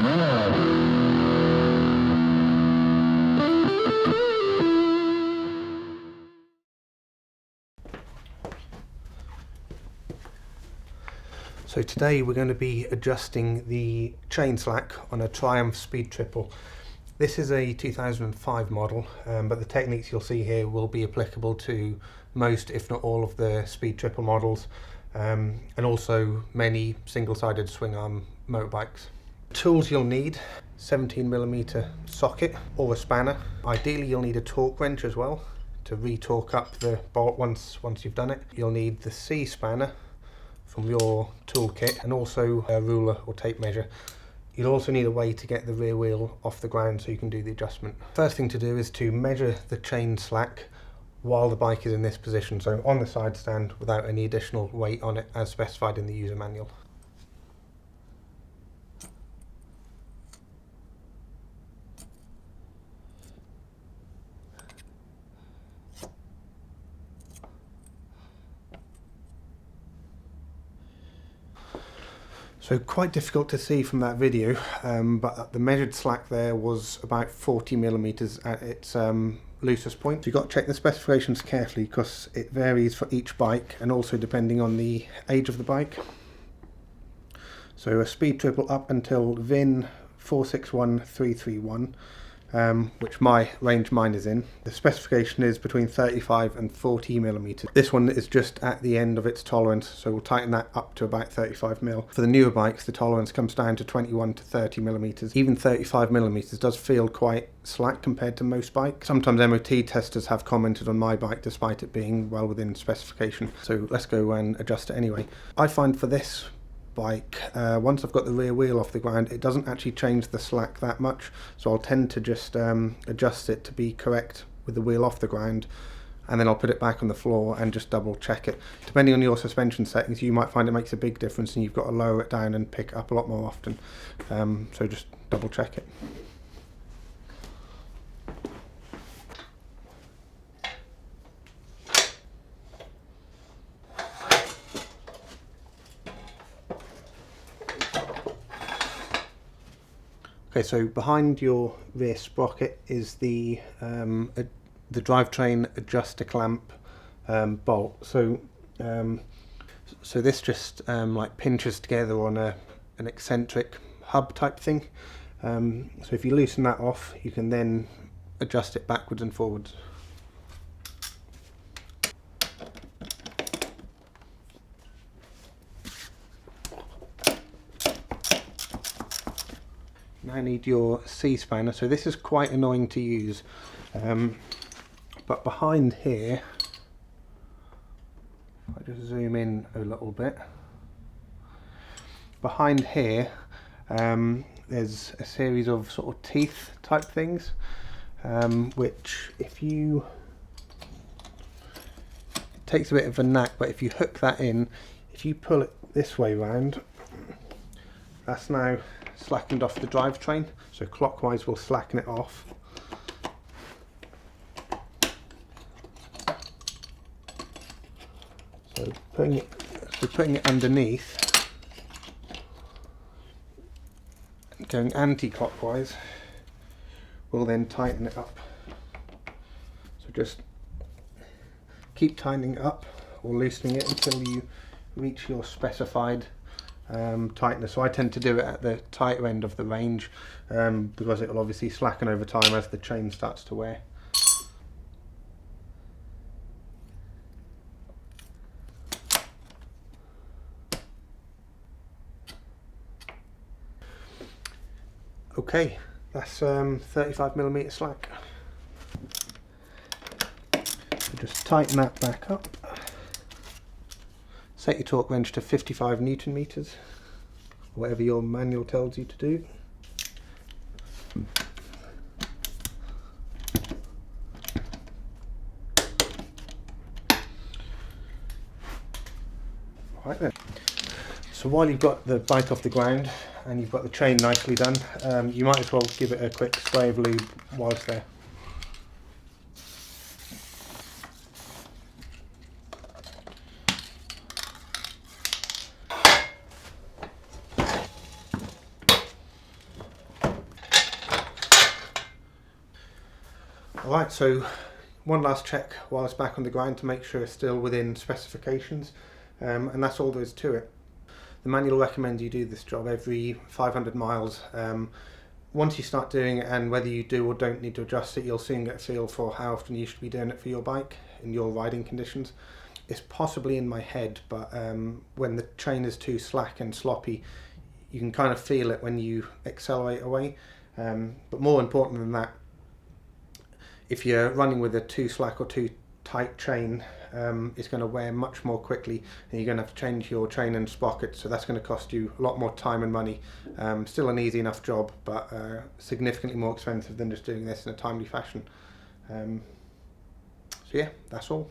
So today we're going to be adjusting the chain slack on a Triumph Speed Triple. This is a 2005 model, but the techniques you'll see here will be applicable to most, if not all, of the Speed Triple models, and also many single-sided swing arm motorbikes. Tools you'll need: 17mm socket or a spanner. Ideally you'll need a torque wrench as well to re-torque up the bolt once you've done it. You'll need the C spanner from your toolkit, and also a ruler or tape measure. You'll also need a way to get the rear wheel off the ground so you can do the adjustment. First thing to do is to measure the chain slack while the bike is in this position, so on the side stand without any additional weight on it as specified in the user manual. So quite difficult to see from that video, but the measured slack there was about 40mm at its loosest point. So you've got to check the specifications carefully because it varies for each bike and also depending on the age of the bike. So a Speed Triple up until VIN 461331, which range mine is in. The specification is between 35 and 40mm. This one is just at the end of its tolerance, so we'll tighten that up to about 35mm. For the newer bikes, the tolerance comes down to 21 to 30mm. Even 35mm does feel quite slack compared to most bikes. Sometimes MOT testers have commented on my bike despite it being well within specification. So let's go and adjust it anyway. I find for this bike, once I've got the rear wheel off the ground, it doesn't actually change the slack that much, so I'll tend to just adjust it to be correct with the wheel off the ground, and then I'll put it back on the floor and just double check it. Depending on your suspension settings, you might find it makes a big difference and you've got to lower it down and pick it up a lot more often, so just double check it. Okay, so behind your rear sprocket is the drivetrain adjuster clamp bolt. So this just like pinches together on an eccentric hub type thing. So if you loosen that off, you can then adjust it backwards and forwards. Now need your C spanner. So this is quite annoying to use, but behind here, if I just zoom in a little bit, behind here there's a series of sort of teeth type things, which if you, it takes a bit of a knack, but if you hook that in, if you pull it this way round, that's now slackened off the drivetrain, so clockwise we'll slacken it off. So putting it underneath, going anti-clockwise, will then tighten it up. So just keep tightening it up or loosening it until you reach your specified tightness. So I tend to do it at the tighter end of the range, because it will obviously slacken over time as the chain starts to wear. Okay, that's 35mm slack. So just tighten that back up. Set your torque wrench to 55 Newton meters, whatever your manual tells you to do. Right then. So while you've got the bike off the ground and you've got the chain nicely done, you might as well give it a quick spray of lube whilst there. Alright, so one last check while it's back on the grind to make sure it's still within specifications, and that's all there is to it. The manual recommends you do this job every 500 miles. Once you start doing it, and whether you do or don't need to adjust it, you'll soon get a feel for how often you should be doing it for your bike in your riding conditions. It's possibly in my head, but when the chain is too slack and sloppy, you can kind of feel it when you accelerate away. But more important than that, if you're running with a too slack or too tight chain, it's going to wear much more quickly, and you're going to have to change your chain and sprocket, so that's going to cost you a lot more time and money. Still an easy enough job, but significantly more expensive than just doing this in a timely fashion. So yeah, that's all.